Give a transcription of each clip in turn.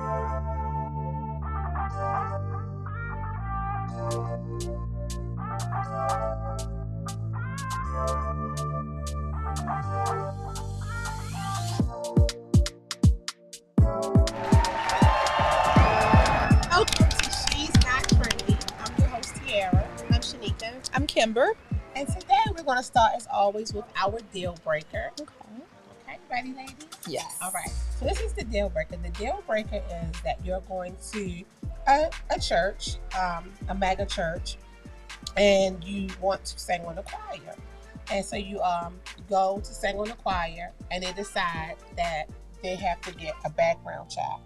Welcome to She's Not Trendy. I'm your host, Tiara. I'm Shanika. I'm Kimber. And today we're going to start, as always, with our deal breaker. Okay, ready, ladies? Yes. All right. So this is the deal breaker. The deal breaker is that you're going to a church, a mega church, and you want to sing on the choir. And so you go to sing on the choir, and they decide that they have to get a background check.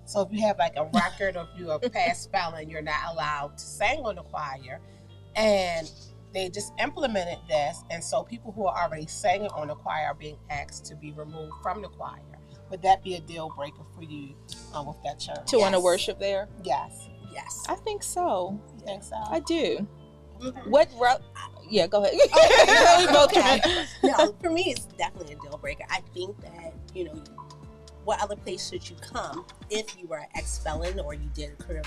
So if you have like a record, or if you're a past felon, you're not allowed to sing on the choir. And they just implemented this, and so people who are already singing on the choir are being asked to be removed from the choir. Would that be a deal breaker for you with that church? To want to worship there? Yes. I think so. You think so? I do. Mm-hmm. What route? Yeah, go ahead. Okay. We both Okay. No, for me, it's definitely a deal breaker. I think that, what other place should you come if you were an ex-felon or you did or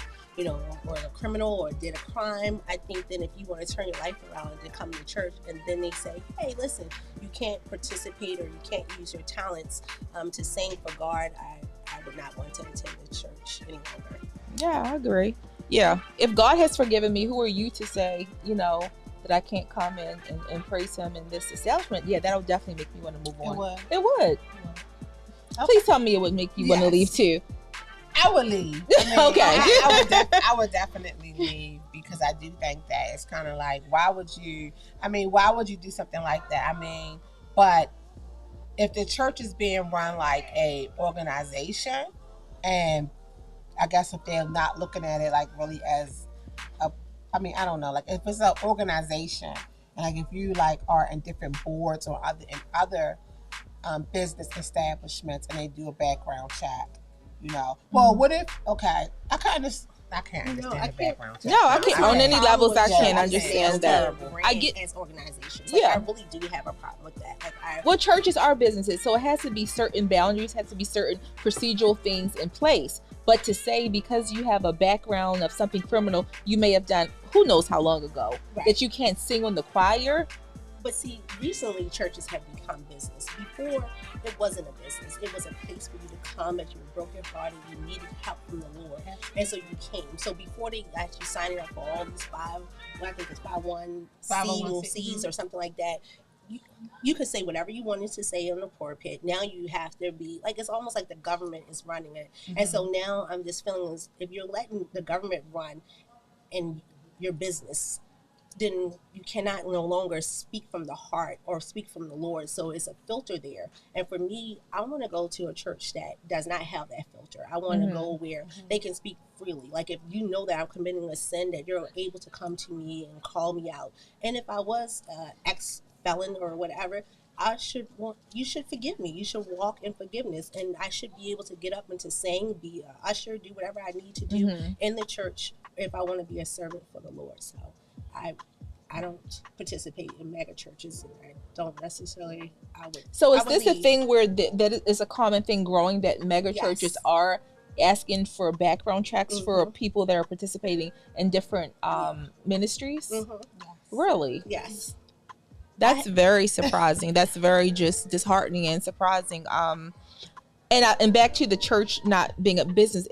a criminal or did a crime? I think then if you want to turn your life around and come to church and then they say, hey, listen, you can't participate or you can't use your talents to sing for God, I would not want to attend the church any longer. Yeah, I agree. Yeah. If God has forgiven me, who are you to say, that I can't come in and praise him in this establishment? Yeah, that'll definitely make me want to move on. It would. Okay. Please tell me it would make you want to leave too. I would leave. Okay. I would definitely leave, because I do think that it's kind of like, why would you do something like that? But if the church is being run like a organization, and I guess if they're not looking at it like really as I don't know, like if it's an organization, and like if you like are in different boards or other business establishments, and they do a background check, Well, what if? Okay, I can't understand the background check. No, I can't. On any levels, I can't Yeah, understand that. I get as organizations. I really do have a problem with that. Well, churches are businesses, so it has to be certain boundaries, has to be certain procedural things in place. But to say because you have a background of something criminal you may have done, who knows how long ago, that you can't sing on the choir. But see, recently churches have become business. Before, it wasn't a business. It was a place for you to come if you were brokenhearted, you needed help from the Lord. And so you came. So before they got you signing up for all these 501Cs or something like that, you could say whatever you wanted to say on the pulpit. Now you have to be, like, it's almost like the government is running it. Mm-hmm. And so now I'm just feeling as if you're letting the government run in your business, then you cannot no longer speak from the heart or speak from the Lord. So it's a filter there. And for me, I want to go to a church that does not have that filter. I want to go where they can speak freely. Like if you know that I'm committing a sin, that you're able to come to me and call me out. And if I was ex-felon or whatever, you should forgive me. You should walk in forgiveness, and I should be able to get up and to sing, be an usher, do whatever I need to do in the church if I want to be a servant for the Lord. So I don't participate in mega churches. I don't necessarily. So is this a thing where that is a common thing growing, that mega churches are asking for background checks for people that are participating in different ministries? Really? Yes. That's very surprising. That's very just disheartening and surprising. And back to the church not being a business.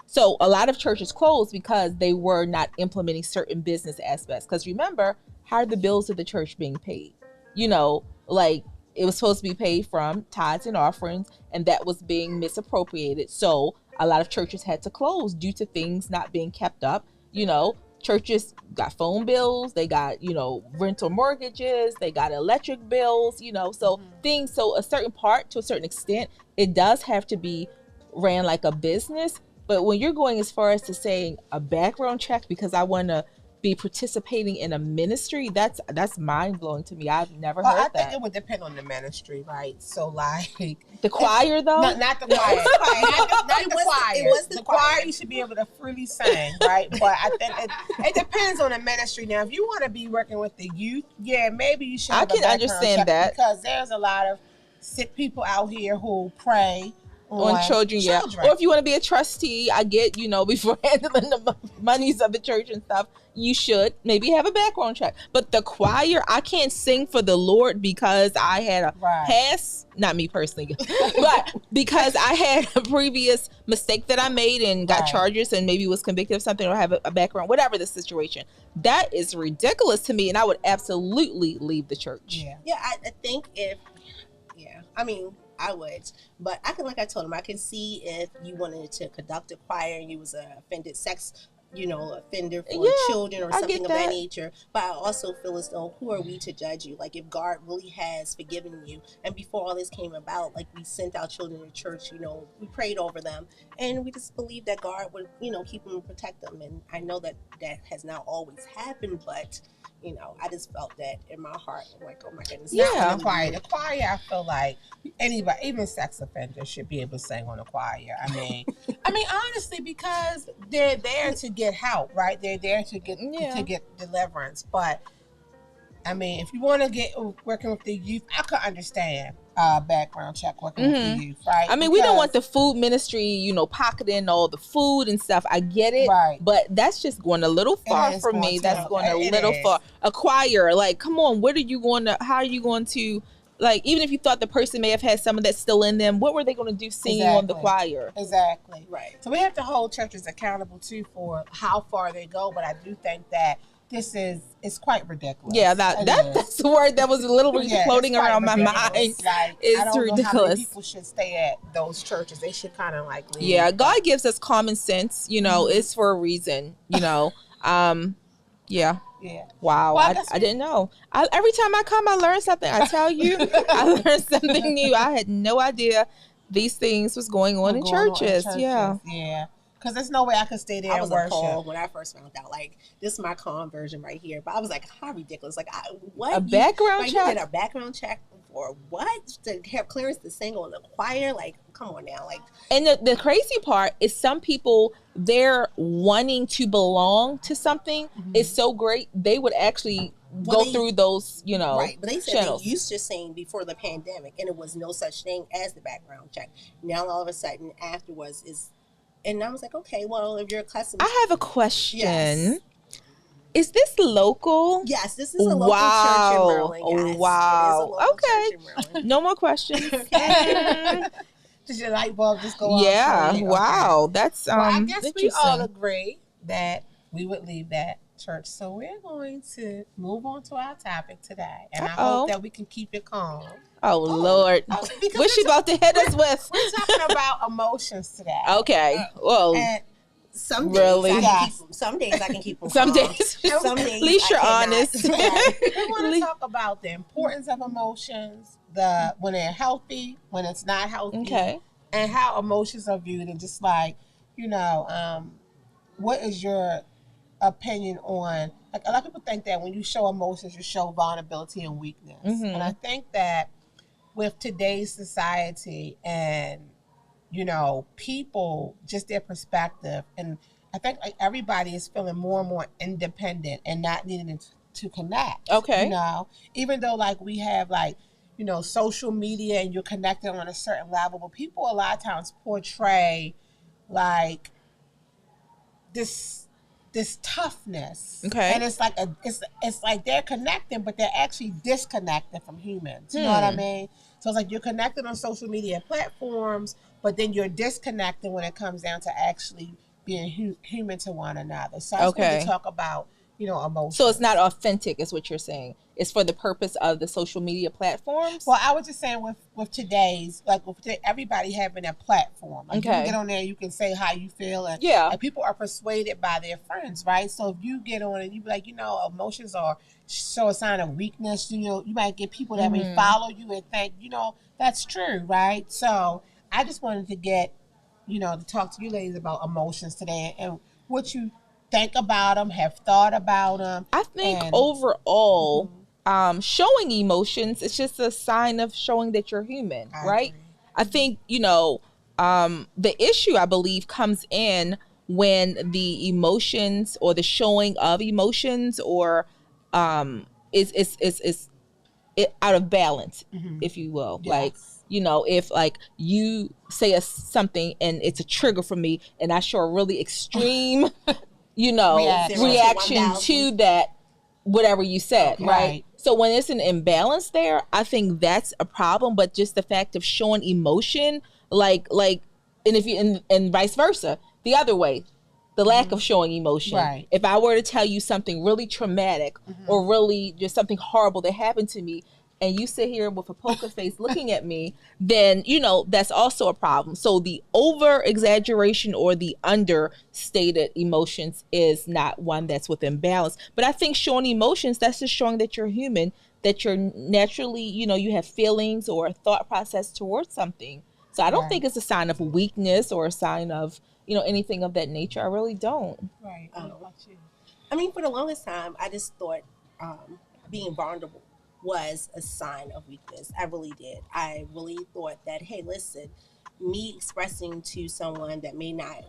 So a lot of churches closed because they were not implementing certain business aspects. Because remember, how are the bills of the church being paid? Like it was supposed to be paid from tithes and offerings, and that was being misappropriated. So a lot of churches had to close due to things not being kept up. Churches got phone bills, they got, rental mortgages, they got electric bills, so things. So a certain part, to a certain extent, it does have to be ran like a business. But when you're going as far as to saying a background check because I want to be participating in a ministry, that's mind-blowing to me. I've never heard that. I think it would depend on the ministry, right? So like the choir, though? Not the choir. Not the choir. It was the choir. You should be able to freely sing, right? But I think it depends on the ministry. Now, if you want to be working with the youth, maybe you should. I can understand that, because there's a lot of sick people out here who pray on children, yeah. Or if you want to be a trustee, I get, before handling the monies of the church and stuff, you should maybe have a background check. But the choir, I can't sing for the Lord because I had a past, not me personally, but because I had a previous mistake that I made and got charges and maybe was convicted of something or have a background, whatever the situation. That is ridiculous to me, and I would absolutely leave the church. Yeah, I think I mean, I would, but like I told him, I can see if you wanted to conduct a choir and you was a offended sex, offender for children or something of that nature. But I also feel as though, who are we to judge you? Like, if God really has forgiven you, and before all this came about, like, we sent our children to church, we prayed over them, and we just believed that God would, keep them and protect them. And I know that has not always happened, but I just felt that in my heart. I'm like, oh my goodness. Yeah. The choir, I feel like anybody, even sex offenders, should be able to sing on a choir. I mean, honestly, because they're there to get help, right? They're there to get deliverance. But I mean, if you want to get working with the youth, I could understand background check working with the youth, right? I mean, we don't want the food ministry, pocketing all the food and stuff. I get it, but that's just going a little far for me. That's going a little far. A choir, like, come on, how are you going to, like, even if you thought the person may have had some of that still in them, what were they going to do singing on the choir? Exactly. Right. So we have to hold churches accountable too for how far they go, but I do think that it's quite ridiculous. Yeah, that's the word that was literally floating around my mind. Like, it's ridiculous. Know how many people should stay at those churches. They should kind of like leave. Yeah, God gives us common sense. It's for a reason. Yeah. Wow. Well, I didn't know. Every time I come, I learn something. I tell you, I learned something new. I had no idea these things was going on in churches. Yeah. Yeah. Because there's no way I could stay there and worship. I was appalled when I first found out. Like, this is my calm version right here. But I was like, how ridiculous. Like, what? A background check? You did a background check for what? To have clearance to sing on the choir? Like, come on now. Like, and the crazy part is some people, they're wanting to belong to something is so great, they would actually go through those, Right, but they said channels. They used to sing before the pandemic, and it was no such thing as the background check. Now, all of a sudden, afterwards is... And I was like, okay, well, if you're accustomed... I have a question. Yes. Is this local? Yes, this is a local church in Maryland. Yes, wow. Okay. No more questions. Does your light bulb just go off? Yeah. Wow. Okay. That's I guess we all agree that we would leave that church. So we're going to move on to our topic today. And I hope that we can keep it calm. Oh, Lord. What's she about to hit us with? We're talking about emotions today. Okay. Well, and some days I can keep them some calm. days. Some days at least you're honest. We want to talk about the importance of emotions, when they're healthy, when it's not healthy, and how emotions are viewed, and just like, what is your opinion on, like, a lot of people think that when you show emotions, you show vulnerability and weakness. And I think that with today's society and, people, just their perspective, and I think like everybody is feeling more and more independent and not needing to connect. Okay. Even though like we have like, social media and you're connected on a certain level, but people a lot of times portray like this toughness, and it's like it's like they're connecting, but they're actually disconnected from humans. You know what I mean? So it's like you're connected on social media platforms, but then you're disconnected when it comes down to actually being human to one another. So I just want to talk about emotions. So it's not authentic, is what you're saying. It's for the purpose of the social media platforms. Well, I was just saying with today's, like with everybody having a platform. Like you can get on there, you can say how you feel, and people are persuaded by their friends, right? So if you get on and you be like, emotions are show a sign of weakness, you might get people that may follow you and think, that's true, right? So I just wanted to get, to talk to you ladies about emotions today and what you think about them, have thought about them. I think overall, showing emotions, it's just a sign of showing that you're human, right? I think, the issue, I believe, comes in when the emotions or the showing of emotions or is out of balance, if you will. Yes. Like, if like you say something and it's a trigger for me and I show a really extreme, reaction to that, whatever you said, right? So when it's an imbalance there, I think that's a problem. But just the fact of showing emotion, like, and if you and vice versa, the other way, the lack of showing emotion. Right. If I were to tell you something really traumatic or really just something horrible that happened to me, and you sit here with a poker face looking at me, then, that's also a problem. So the over exaggeration or the understated emotions is not one that's within balance. But I think showing emotions, that's just showing that you're human, that you're naturally, you have feelings or a thought process towards something. So I don't think it's a sign of weakness or a sign of, anything of that nature. I really don't. Right. I mean, for the longest time, I just thought being vulnerable was a sign of weakness. I really did. I really thought that, hey, listen, me expressing to someone that may not,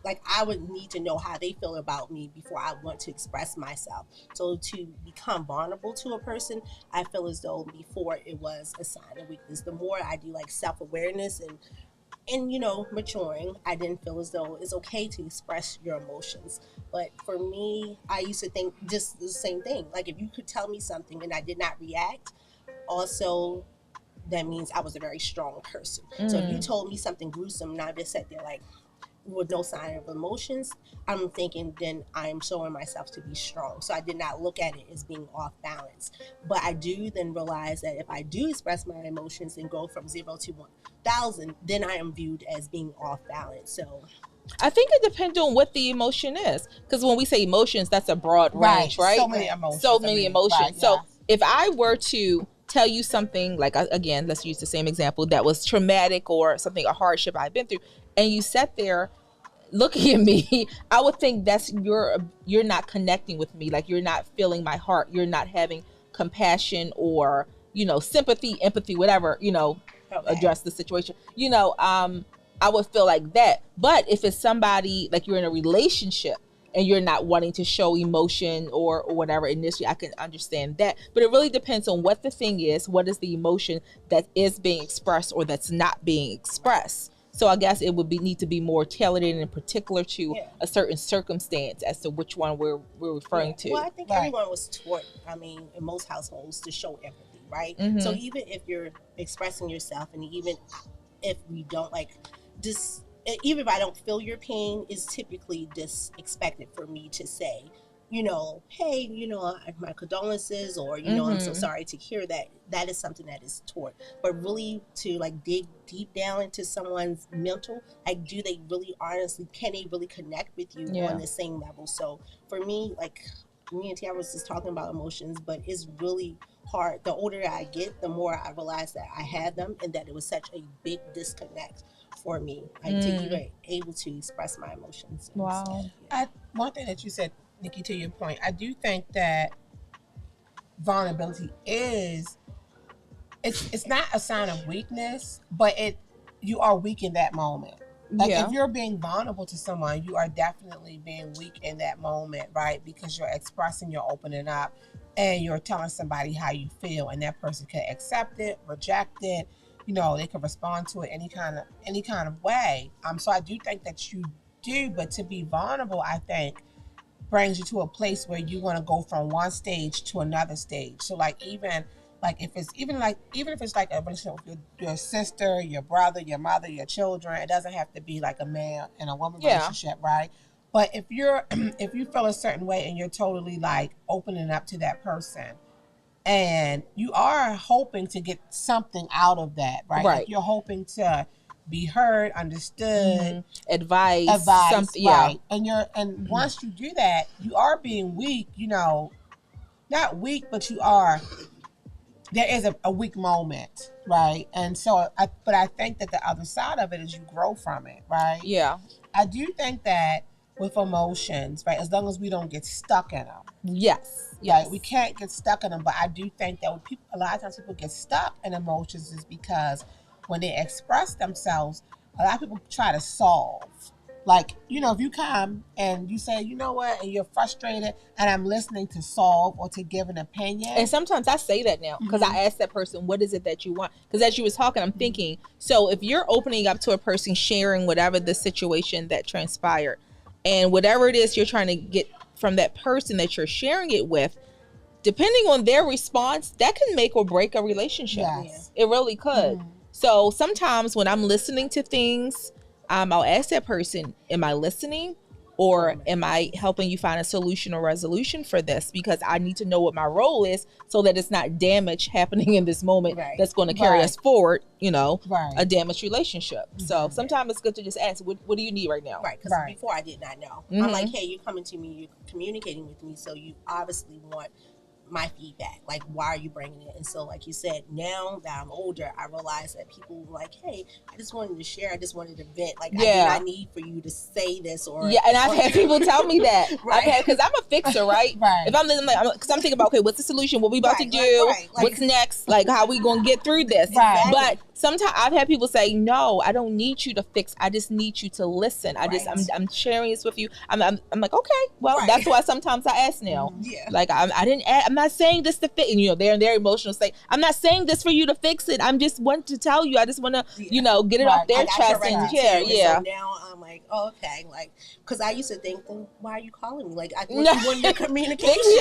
like, I would need to know how they feel about me before I want to express myself. So to become vulnerable to a person, I feel as though before it was a sign of weakness. The more I do like self-awareness and maturing, I didn't feel as though it's okay to express your emotions. But for me, I used to think just the same thing. Like, if you could tell me something and I did not react, also that means I was a very strong person. So if you told me something gruesome and I just sat there like with no sign of emotions, I'm thinking then I'm showing myself to be strong. So I did not look at it as being off balance. But I do then realize that if I do express my emotions and go from 0 to 1,000, then I am viewed as being off balance. So I think it depends on what the emotion is. Because when we say emotions, that's a broad range, right? So many emotions. Right, so if I were to tell you something, like, again, let's use the same example, that was traumatic or something, a hardship I've been through, and you sat there looking at me, I would think that's you're not connecting with me. Like, you're not feeling my heart. You're not having compassion or, sympathy, empathy, whatever, address the situation. I would feel like that. But if it's somebody, like, you're in a relationship and you're not wanting to show emotion or whatever initially, I can understand that. But it really depends on what the thing is, what is the emotion that is being expressed or that's not being expressed. So I guess it would need to be more tailored and in particular to a certain circumstance as to which one we're referring to. Well, I think everyone was taught, in most households, to show empathy, right? So even if you're expressing yourself, and even if we don't even if I don't feel your pain, is typically just expected for me to say, hey, my condolences, or, I'm so sorry to hear that. That is something that is taught. But really to dig deep down into someone's mental, do they really honestly, can they really connect with you on the same level? So for me, me and Tiara was just talking about emotions, but it's really hard. The older I get, the more I realize that I had them and that it was such a big disconnect for me, to even able to express my emotions. Wow. One thing that you said, Nikki, to your point, I do think that vulnerability is, it's not a sign of weakness, but you are weak in that moment. If you're being vulnerable to someone, you are definitely being weak in that moment, right? Because you're expressing, you're opening up, and you're telling somebody how you feel, and that person can accept it, reject it. They can respond to it any kind of way. So I do think that you do, but to be vulnerable, I think, brings you to a place where you want to go from one stage to another stage. So even if it's even if it's like a relationship with your sister, your brother, your mother, your children, it doesn't have to be like a man and a woman relationship, right? But if you feel a certain way and you're totally opening up to that person, and you are hoping to get something out of that, right? Like, you're hoping to be heard, understood, advice, something, right? And once you do that, you are being weak. Not weak, but you are. There is a weak moment, right? And so, I think that the other side of it is you grow from it, right? Yeah. I do think that with emotions, right, as long as we don't get stuck in them. Yes. Right, we can't get stuck in them, but I do think that a lot of times people get stuck in emotions is because when they express themselves, a lot of people try to solve, Like, if you come and you say, you know what, and you're frustrated, and I'm listening to solve or to give an opinion. And sometimes I say that now because I ask that person, what is it that you want? Because as you was talking, I'm thinking, so if you're opening up to a person, sharing whatever the situation that transpired, and whatever it is you're trying to get from that person that you're sharing it with, depending on their response, that can make or break a relationship. Yes. It really could. So sometimes when I'm listening to things, I'll ask that person, am I listening, or am I helping you find a solution or resolution for this? Because I need to know what my role is so that it's not damage happening in this moment that's going to carry us forward, a damaged relationship. So sometimes it's good to just ask, what do you need right now? Right, because before I did not know. I'm like, hey, you're coming to me, you're communicating with me, so you obviously want my feedback. Like, why are you bringing it? And so, like you said, now that I'm older, I realize that people were like, hey, I just wanted to share, I just wanted to vent. Like, I did not need for you to say this or and I've had people tell me that. Because I'm a fixer, right? If I'm because I'm thinking about, okay, what's the solution? What we about to do? What's next? Like, how we gonna get through this? But sometimes I've had people say, no, I don't need you to fix. I just need you to listen. I'm sharing this with you. I'm like, okay, well, that's why sometimes I ask now. Like, I'm not saying this to fit. And, they're in their emotional state. I'm not saying this for you to fix it. I'm just want to tell you. I just want to, get it off their chest and share. So now I'm like, oh, okay. Like, because I used to think, well, why are you calling me? Like, I thought you wanted your communication. You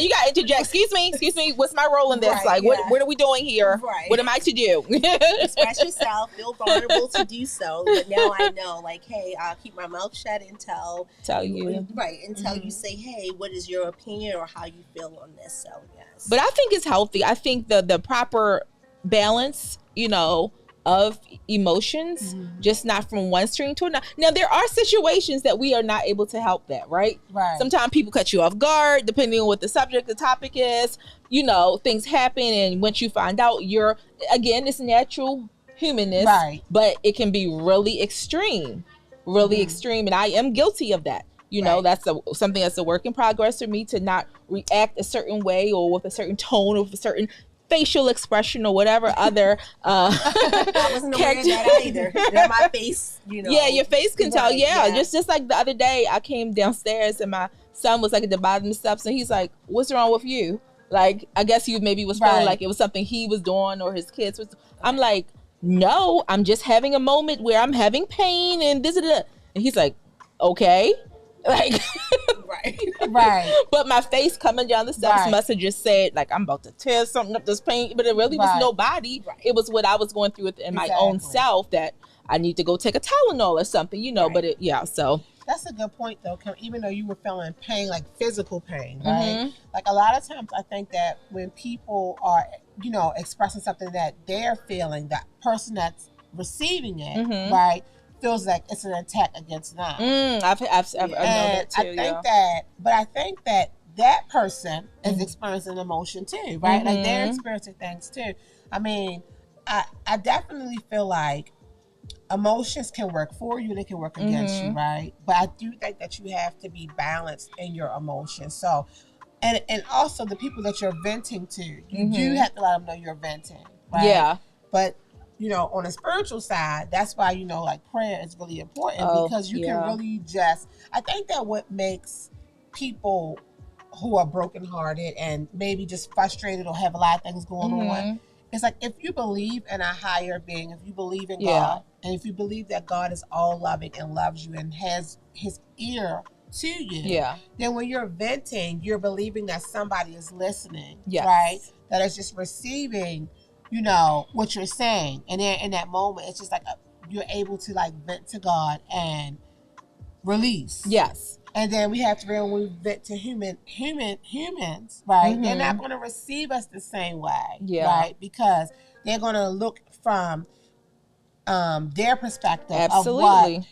got to interject. Excuse me. What's my role in this? What are we doing here? What am I to do? Express yourself. Feel vulnerable to do so. But now I know, like, hey, I'll keep my mouth shut until you. Until you say, hey, what is your opinion or how you feel on this? So, yes. But I think it's healthy. I think the proper balance, of emotions, just not from one string to another. Now, there are situations that we are not able to help that, right? Sometimes people cut you off guard, depending on what the topic is. Things happen, and once you find out, it's natural humanness, but it can be really extreme, and I am guilty of that. That's something that's a work in progress for me, to not react a certain way or with a certain tone or with a certain facial expression or whatever other I wasn't aware of that either. My face, your face can tell. Just like the other day, I came downstairs and my son was like at the bottom of the steps, and he's like, what's wrong with you? Like, I guess he maybe was feeling like it was something he was doing or his kids was. I'm like, no, I'm just having a moment where I'm having pain and this and that. And he's like, okay. Like, but my face coming down the steps must have just said, like, I'm about to tear something up this pain, but it really was nobody. It was what I was going through in my own self, that I need to go take a Tylenol or something, but so. That's a good point, though, even though you were feeling pain, like physical pain, right? Like, a lot of times I think that when people are, expressing something that they're feeling, that person that's receiving it, feels like it's an attack against them. I've known that too. I think that person is experiencing emotion too, right? Like, they're experiencing things too. I mean, I definitely feel like emotions can work for you and it can work against you, right? But I do think that you have to be balanced in your emotions. So, and also the people that you're venting to, you do have to let them know you're venting, right? Yeah. But on a spiritual side, that's why, like, prayer is really important, because you can really I think that what makes people who are brokenhearted and maybe just frustrated or have a lot of things going on, it's like, if you believe in a higher being, if you believe in God, and if you believe that God is all loving and loves you and has his ear to you, then when you're venting, you're believing that somebody is listening, right? That is just receiving what you're saying. And then in that moment, it's just like you're able to, like, vent to God and release. Yes. And then we have to remember, when we vent to humans, right? They're not going to receive us the same way, right? Because they're going to look from their perspective of what,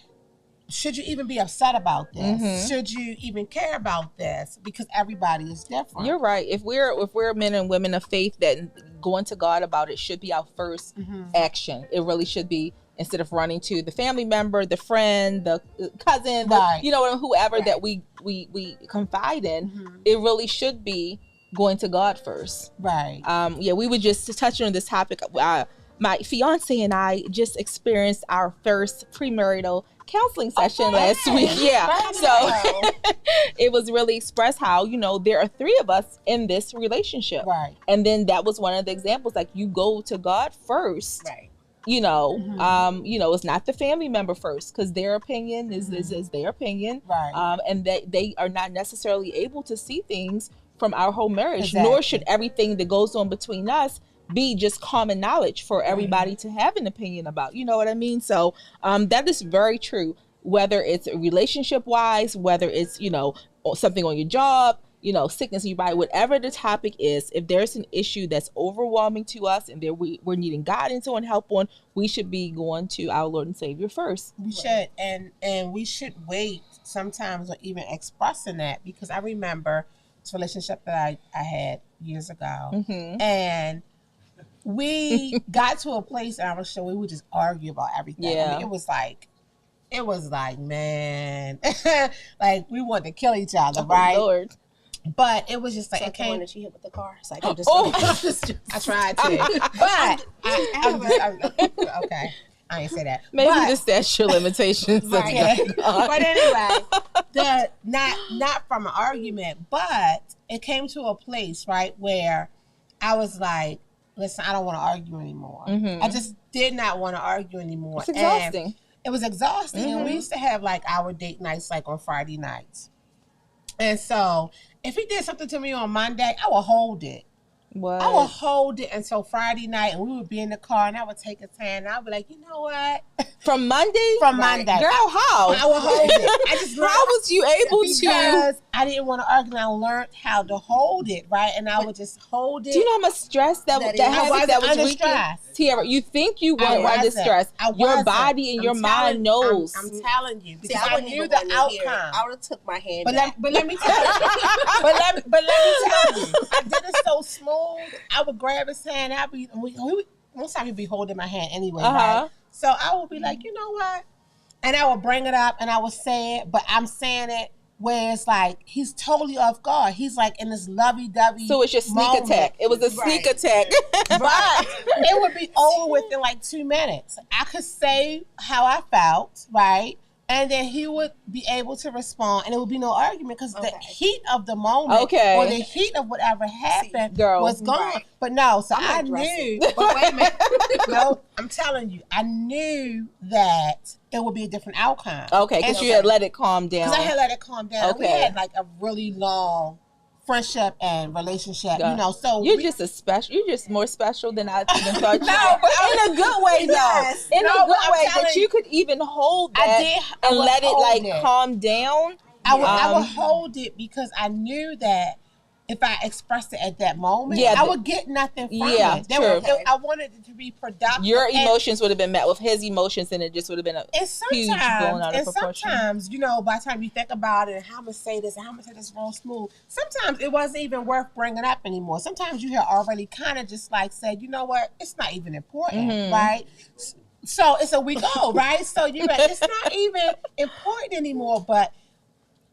should you even be upset about this? Should you even care about this? Because everybody is different. You're right. If we're men and women of faith, that going to God about it should be our first action. It really should be, instead of running to the family member, the friend, the cousin, whoever that we confide in. It really should be going to God first. Right. We were just touching on this topic. my fiance and I just experienced our first premarital counseling session last week. Yeah. So it was really expressed how, there are 3 of us in this relationship. Right. And then that was one of the examples, like, you go to God first. Right. It's not the family member first, because their opinion is their opinion. Right. And they are not necessarily able to see things from our whole marriage, Exactly. nor should everything that goes on between us be just common knowledge for everybody to have an opinion about. You know what I mean? So that is very true, whether it's relationship wise, whether it's, something on your job, sickness in your body, whatever the topic is. If there's an issue that's overwhelming to us and we're needing guidance on, help on, we should be going to our Lord and Savior first. We should, and we should wait sometimes, or even expressing that, because I remember this relationship that I had years ago, and we got to a place, and I was sure we would just argue about everything. Yeah. I mean, it was like, man, like we wanted to kill each other, right? Lord. But it was just like, So it came. one that you hit with the car. So I can just. I tried to, but okay. I ain't say that. Maybe but, the statute of limitations. Right. Yeah. But anyway, not from an argument, but it came to a place, right, where I was like, listen, I don't want to argue anymore. I just did not want to argue anymore. It's exhausting. And it was exhausting. And we used to have like our date nights like on Friday nights. And so if he did something to me on Monday, I would hold it. What? I would hold it until Friday night, and we would be in the car, and I would take his hand, and I would be like, you know what? From Monday? From Monday. Girl, how? I would hold it. I just learned, how was you able to? Because I didn't want to argue, and I learned how to hold it, right? And I would just hold it. Do you know how much stress that was under stress. Tiara, you think you weren't under stress. Your body and your mind knows. I'm telling you. Because I knew the outcome. I would have took my hand but let me tell you. but let me tell you. I did it so smooth. I would grab his hand. Most time he'd be holding my hand anyway, right? So I would be like, you know what? And I would bring it up and I would say it, but I'm saying it where it's like he's totally off guard. He's like in this lovey-dovey. So it's your sneak attack. It was a sneak attack. But it would be over within like 2 minutes. I could say how I felt, right? And then he would be able to respond, and it would be no argument because the heat of the moment or the heat of whatever happened was gone. Right. But no, so I knew. But wait a minute. No, I'm telling you, I knew that it would be a different outcome. Okay, because you had let it calm down. Because I had let it calm down. Okay. We had like a really long friendship and relationship, so you're just more special than I even thought you were. But in a good way, yes. In a good way that you could even hold that and let it like calm down. I would hold it because I knew that if I expressed it at that moment, I would get nothing from it. I wanted it to be productive. Your emotions would have been met with his emotions, and it just would have been huge going out of proportion. Sometimes, by the time you think about it, and how I'm going to say this, and how I'm going to say this real smooth, sometimes it wasn't even worth bringing up anymore. Sometimes you had already kind of just like said, you know what, it's not even important, right? So it's a week old, right? So it's not even important anymore, but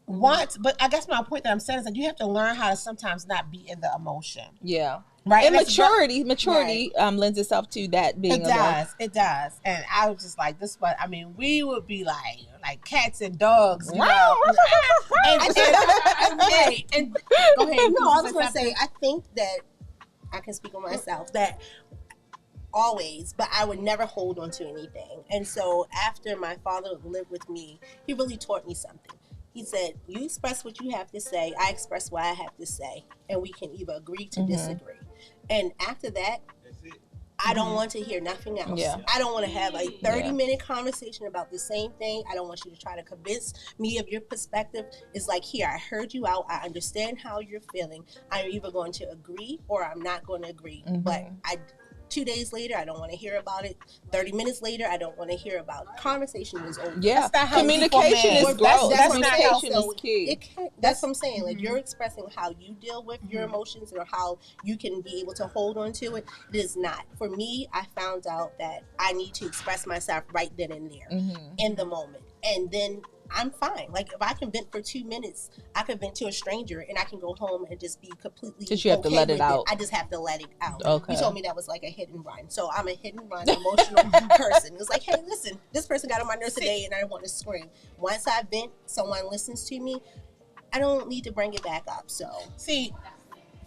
I guess my point that I'm saying is that you have to learn how to sometimes not be in the emotion. Yeah. Right. And maturity lends itself to that being It does. And I was just like, we would be like cats and dogs, you know. And go ahead. No, I was going to say, I think that I can speak on myself that always, but I would never hold on to anything. And so after my father lived with me, he really taught me something. He said, you express what you have to say, I express what I have to say, and we can either agree to disagree. And after that, I don't want to hear nothing else. Yeah. I don't want to have a 30-minute conversation about the same thing. I don't want you to try to convince me of your perspective. It's like, here, I heard you out. I understand how you're feeling. I'm either going to agree or I'm not going to agree. But 2 days later, I don't want to hear about it. 30 minutes later, I don't want to hear about it. Conversation is over. Yeah, communication is growth. Communication is key. That's what I'm saying. Like, you're expressing how you deal with your emotions or how you can be able to hold on to it. It is not. For me, I found out that I need to express myself right then and there in the moment. And then I'm fine. Like if I can vent for 2 minutes, I can vent to a stranger and I can go home and just be completely Just you have to okay let with it out. I just have to let it out. Okay. You told me that was like a hit and run. So I'm a hit and run emotional person. It's like, hey, listen, this person got on my nerves today and I want to scream. Once I vent, someone listens to me, I don't need to bring it back up. So see,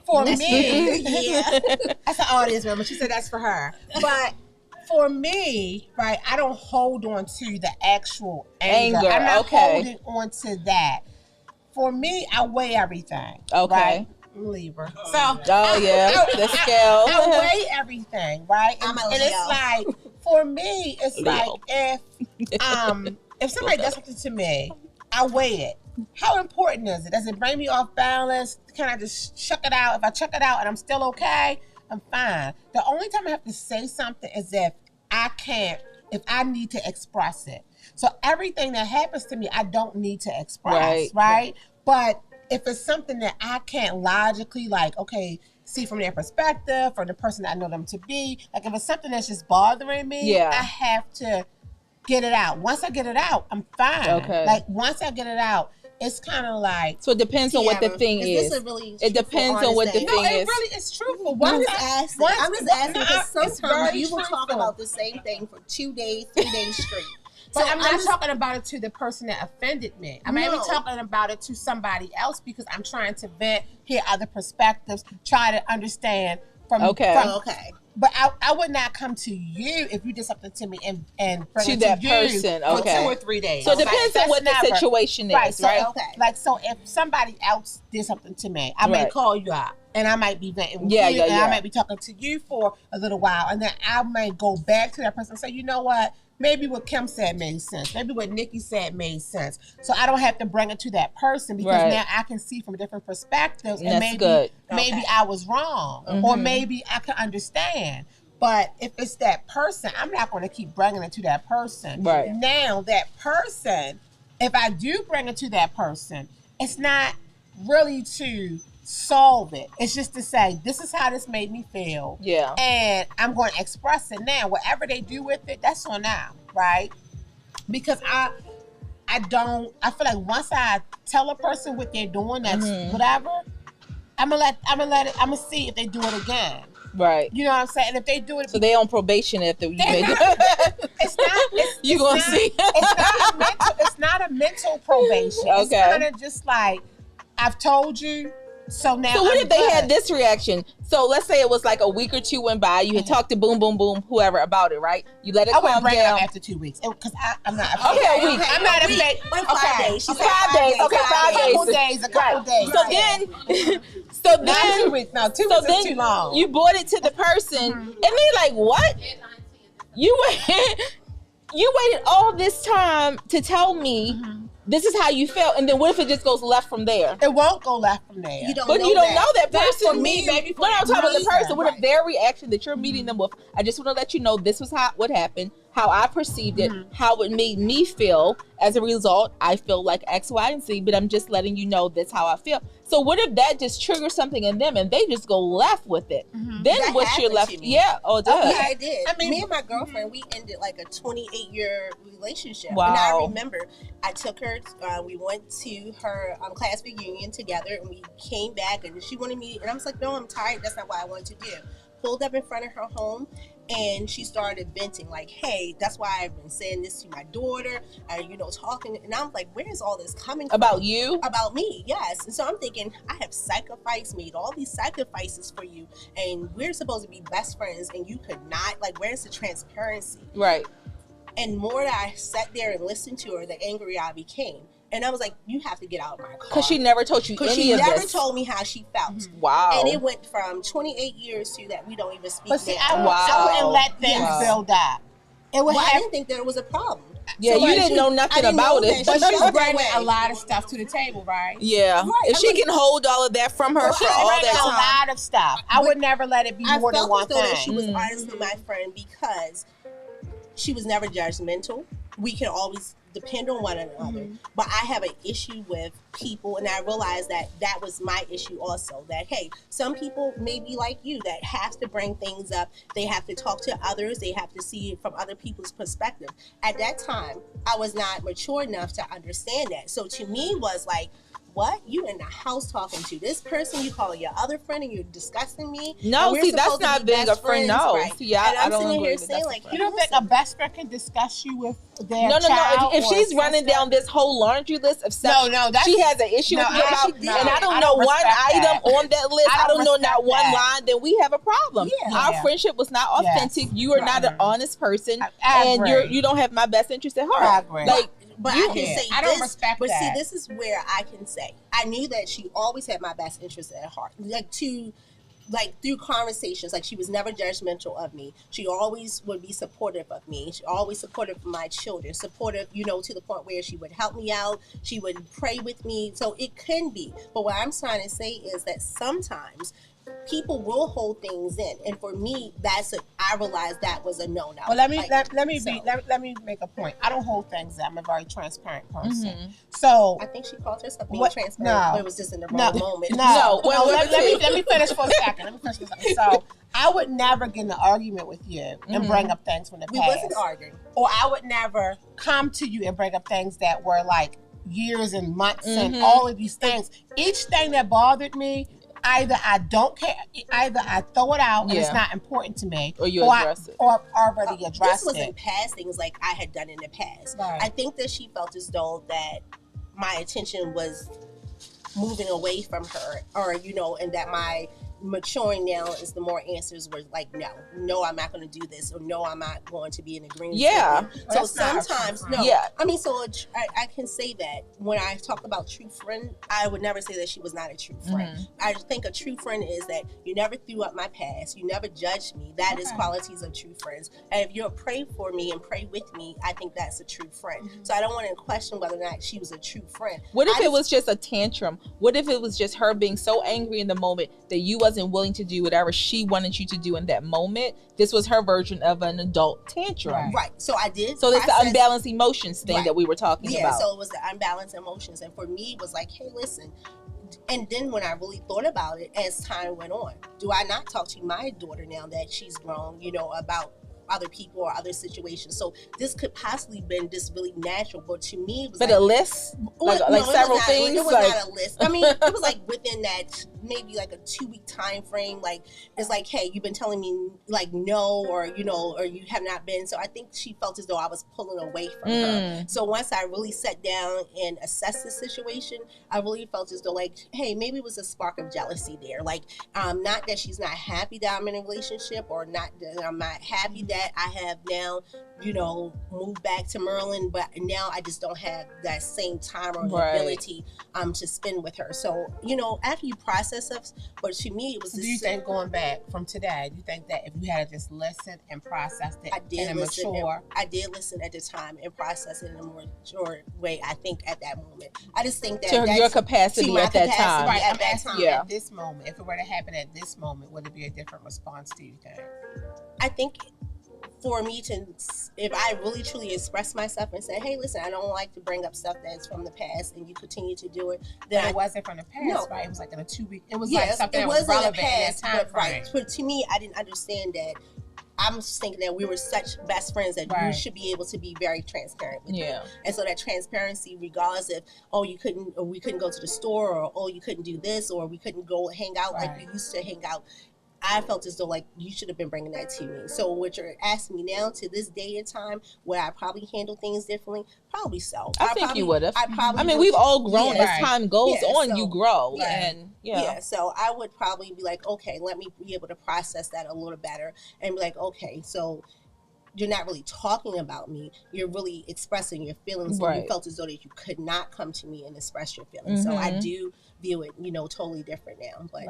for me, yeah. that's an audience member. She said that's for her. But for me, right, I don't hold on to the actual anger. I'm not holding on to that. For me, I weigh everything. Okay. Right? Libra. So the scale. I weigh everything, right? And it's like, for me, it's Leo. like if somebody does something to me, I weigh it. How important is it? Does it bring me off balance? Can I just chuck it out? If I chuck it out and I'm still okay, I'm fine. The only time I have to say something is if I need to express it. So everything that happens to me, I don't need to express, right? But if it's something that I can't logically, like, okay, see from their perspective, from the person that I know them to be, like if it's something that's just bothering me, I have to get it out. Once I get it out, I'm fine. Okay. Like once I get it out, it's kind of like. So it depends on what the thing is. It depends on what the thing is. No, it really is truthful. I'm just asking because sometimes you will talk about the same thing for 2 days, 3 days straight. But so I'm not talking about it to the person that offended me. I'm maybe talking about it to somebody else because I'm trying to vent, hear other perspectives, try to understand from. Okay. But I would not come to you if you did something to me and bring it to that person for 2 or 3 days. So it depends on what the situation is, right? Like, so if somebody else did something to me, I may call you out and I might be venting with you and I might be talking to you for a little while and then I may go back to that person and say, you know what? Maybe what Kim said made sense. Maybe what Nikki said made sense. So I don't have to bring it to that person because now I can see from different perspectives and maybe I was wrong or maybe I can understand. But if it's that person, I'm not going to keep bringing it to that person. Right. Now, that person, if I do bring it to that person, it's not really to solve it. It's just to say, this is how this made me feel. Yeah. And I'm going to express it now. Whatever they do with it, that's on them, right? Because I feel like once I tell a person what they're doing, that's whatever, I'm gonna see if they do it again. Right. You know what I'm saying? And if they do it, so they on probation after you made it. It's not. You gonna see? It's not a mental probation. Okay. It's kind of just like, I've told you. So now. So what if they had this reaction? So let's say it was like a week or two went by. You had talked to boom, boom, boom, whoever about it, right? You let it calm down. I wouldn't bring it up after 2 weeks because I'm not. Okay, a week. I'm not a fake. Okay, 5 days. 5 days. Okay, 5 days. A couple days. So then. So then. Not 2 weeks. No, 2 weeks is too long. You brought it to the person, and they're like, "What? You waited all this time to tell me." This is how you felt, and then what if it just goes left from there? It won't go left from there. You don't know that person. For me, baby. When I'm talking about the person, what if their reaction that you're meeting them with? I just want to let you know this was what happened, how I perceived it, how it made me feel. As a result, I feel like X, Y, and Z, but I'm just letting you know that's how I feel. So what if that just triggers something in them and they just go left with it? Then that what's your left? Yeah, it does. Yeah, it did. I mean, me and my girlfriend, we ended like a 28-year relationship. Wow. And I remember I took her, we went to her class reunion together and we came back and she wanted me, and I was like, no, I'm tired. That's not what I wanted to do. Pulled up in front of her home and she started venting like, hey, that's why I've been saying this to my daughter, talking. And I'm like, where is all this coming from? About you? About me, yes. And so I'm thinking, I have made all these sacrifices for you and we're supposed to be best friends and you could not, like, where's the transparency? Right. And more that I sat there and listened to her, the angrier I became. And I was like, you have to get out of my car. Because she never told you any of this. Because she never told me how she felt. Wow. And it went from 28 years to that we don't even speak but see, now. I wouldn't let things build up. I didn't think there was a problem. Yeah, so you didn't know nothing about it. But she's bringing a lot of stuff to the table, right? Yeah. Right. If she can hold all of that from her for all that time. A lot of stuff. I would never let it be more than one thing. I felt as though that she was honestly my friend because she was never judgmental. we can always depend on one another. But I have an issue with people, and I realized that that was my issue also. That hey, some people may be like you that have to bring things up. They have to talk to others. They have to see it from other people's perspective. At that time, I was not mature enough to understand that. So to me, was like, what? You in the house talking to this person you call your other friend and you're discussing me? No, see, that's not being a friend. No. Right? See, I and I'm don't sitting agree here with saying, that. like, You don't think a best friend can discuss you with their No. child? If or she's running sister? down this whole laundry list of stuff, that's, she has an issue with you about, and I don't know one item on that list. I don't know not one line. Then we have a problem. Our friendship was not authentic. Yes. You are not an honest person, I and agree. you don't have my best interest at heart. I agree. Like. But I can say I don't respect but that. see, this is where I can say I knew that she always had my best interest at heart. Like through conversations, like she was never judgmental of me. She always would be supportive of me. She always supportive of my children. Supportive, to the point where she would help me out. She would pray with me. So it can be. But what I'm trying to say is that sometimes people will hold things in, and for me, I realized that was a no-no. Well, let me make a point. I don't hold things in. I'm a very transparent person. So I think she called herself being transparent, but it was just in the wrong moment. Let me finish for a second. So I would never get in an argument with you and bring up things from the past. We wasn't arguing. Or I would never come to you and bring up things that were like years and months and all of these things. Each thing that bothered me, either I don't care, either I throw it out and it's not important to me, or you address it, or already address it. This wasn't past things like I had done in the past. Right. I think that she felt as though that my attention was moving away from her, or and that my maturing now is the more answers were like, no, I'm not going to do this, or no, I'm not going to be in agreement. So sometimes, I can say that when I talk about true friend, I would never say that she was not a true friend. I think a true friend is that you never threw up my past, you never judged me. That is qualities of true friends. And if you'll pray for me and pray with me, I think that's a true friend. So I don't want to question whether or not she was a true friend. What if it was just a tantrum? What if it was just her being so angry in the moment that you wasn't willing to do whatever she wanted you to do in that moment? This was her version of an adult tantrum. Right. So I did. So it's the unbalanced emotions thing that we were talking about. Yeah, so it was the unbalanced emotions. And for me, it was like, hey, listen. And then when I really thought about it as time went on, do I not talk to my daughter now that she's grown, about other people or other situations? So this could possibly been just really natural, but to me it was a list, several things. It was not a list. I mean, it was like within that maybe like a 2-week time frame. Like it's like, hey, you've been telling me like no, or or you have not been. So I think she felt as though I was pulling away from her. So once I really sat down and assessed the situation, I really felt as though like, hey, maybe it was a spark of jealousy there. Like not that she's not happy that I'm in a relationship, or not that I'm not happy that I have now, moved back to Maryland, but now I just don't have that same time or ability to spend with her. So, after you process stuff, but to me it was do you think going back from today, do you think that if you had just listened and processed it in a mature... I did listen at the time and process it in a more mature way, I think, at that moment. I just think that to your capacity at that time. Right, at that time. At this moment, if it were to happen at this moment, would it be a different response, do you think? I think for me if I really truly express myself and say, hey, listen, I don't like to bring up stuff that's from the past, and you continue to do it, then it wasn't from the past, right? It was like in a 2-week, it was like something that was relevant in that time frame. But to me, I didn't understand that. I'm just thinking that we were such best friends that you should be able to be very transparent with me. And so that transparency, regardless of, we couldn't go to the store, or you couldn't do this, or we couldn't go hang out like we used to hang out, I felt as though like you should have been bringing that to me. So what you're asking me now, to this day and time, would I probably handle things differently? Probably so. I think you would have. I mean, we've all grown as time goes on. You grow, and so I would probably be like, okay, let me be able to process that a little better, and be like, okay, so you're not really talking about me. You're really expressing your feelings. And you felt as though that you could not come to me and express your feelings. So I do view it, totally different now. But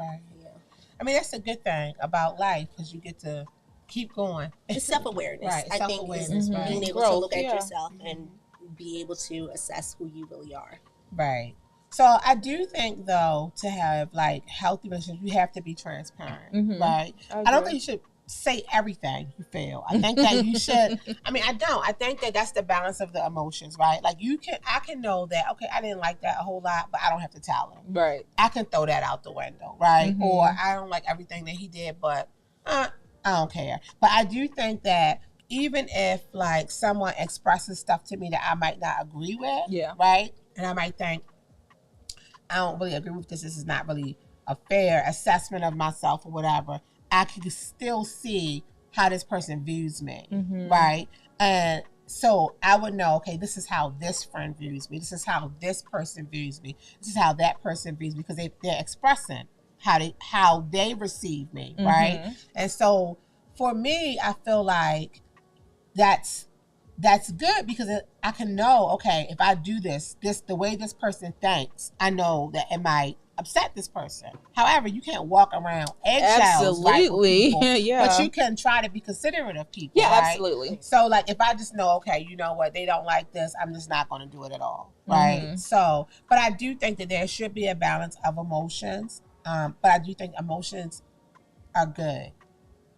I mean, that's a good thing about life, because you get to keep going. It's self-awareness. I think is being able to look at yourself and be able to assess who you really are. Right. So I do think, though, to have like healthy relationships, you have to be transparent. Right. I don't think you should say everything you feel. I think that you should. I mean, I don't. I think that that's the balance of the emotions, right? Like I can know that. Okay, I didn't like that a whole lot, but I don't have to tell him. Right. I can throw that out the window, right? Mm-hmm. Or I don't like everything that he did, but I don't care. But I do think that even if like someone expresses stuff to me that I might not agree with, yeah, right, and I might think I don't really agree with this. This is not really a fair assessment of myself or whatever. I can still see how this person views me, mm-hmm. right? And so I would know, okay, this is how this friend views me. This is how this person views me. This is how that person views me, because they're expressing how they receive me, mm-hmm. right? And so for me, I feel like that's good, because I can know, okay, if I do this the way this person thinks, I know that it might upset this person. However, you can't walk around eggshells, absolutely, right, yeah. But you can try to be considerate of people, yeah, right? absolutely. So, like, if I just know, okay, you know what, they don't like this, I'm just not going to do it at all, right? Mm-hmm. So, but I do think that there should be a balance of emotions, but I do think emotions are good.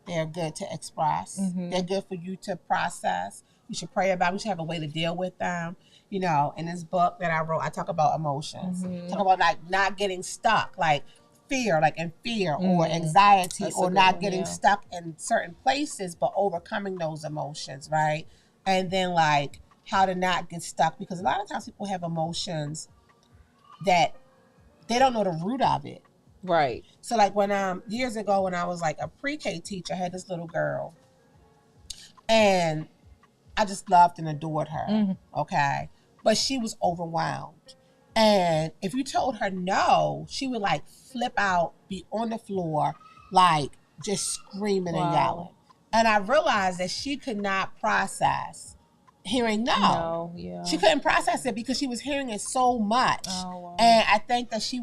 They're good to express. Mm-hmm. They're good for you to process. You should pray about them. You should have a way to deal with them. You know, in this book that I wrote, I talk about emotions. Mm-hmm. Talk about like not getting stuck, like fear, like in fear, mm-hmm. or anxiety, that's or not getting yeah. stuck in certain places, but overcoming those emotions, right? And then like how to not get stuck, because a lot of times people have emotions that they don't know the root of it. Right. So like when years ago when I was like a pre-K teacher, I had this little girl, and I just loved and adored her. Mm-hmm. Okay. But she was overwhelmed. And if you told her no, she would like flip out, be on the floor, like just screaming wow. and yelling. And I realized that she could not process hearing no. Yeah. She couldn't process it because she was hearing it so much. Oh, wow. And I think that she